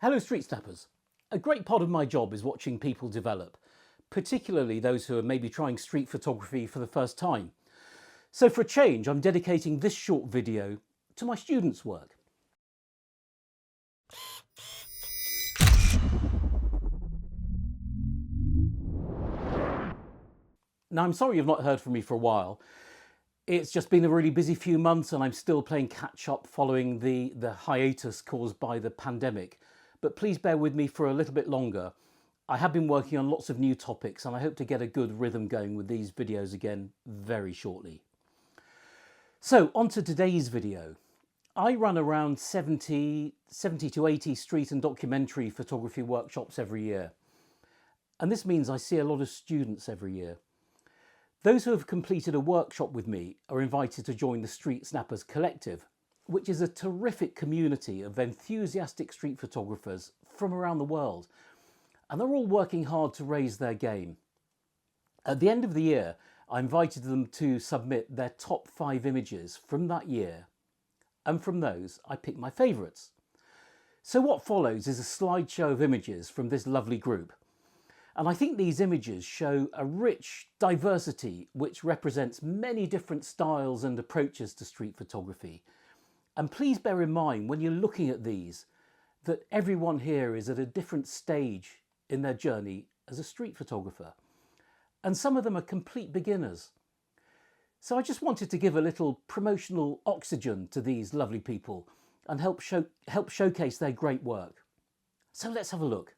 Hello Street Snappers. A great part of my job is watching people develop, particularly those who are maybe trying street photography for the first time. So for a change, I'm dedicating this short video to my students' work. Now I'm sorry you've not heard from me for a while. It's just been a really busy few months and I'm still playing catch up following the hiatus caused by the pandemic. But please bear with me for a little bit longer. I have been working on lots of new topics and I hope to get a good rhythm going with these videos again very shortly. So on to today's video. I run around 70 to 80 street and documentary photography workshops every year. And this means I see a lot of students every year. Those who have completed a workshop with me are invited to join the StreetSnappers Collective, which is a terrific community of enthusiastic street photographers from around the world. And they're all working hard to raise their game. At the end of the year, I invited them to submit their top 5 images from that year. And from those, I picked my favourites. So what follows is a slideshow of images from this lovely group. And I think these images show a rich diversity which represents many different styles and approaches to street photography. And please bear in mind when you're looking at these that everyone here is at a different stage in their journey as a street photographer. And some of them are complete beginners. So I just wanted to give a little promotional oxygen to these lovely people and help showcase their great work. So let's have a look.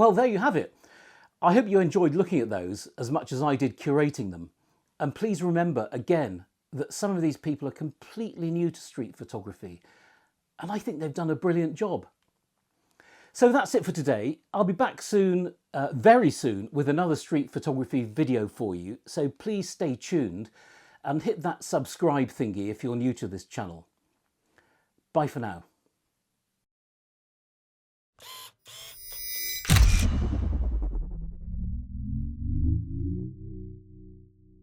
Well, there you have it. I hope you enjoyed looking at those as much as I did curating them. And please remember again that some of these people are completely new to street photography, and I think they've done a brilliant job. So that's it for today. I'll be back soon, very soon, with another street photography video for you. So please stay tuned and hit that subscribe thingy if you're new to this channel. Bye for now.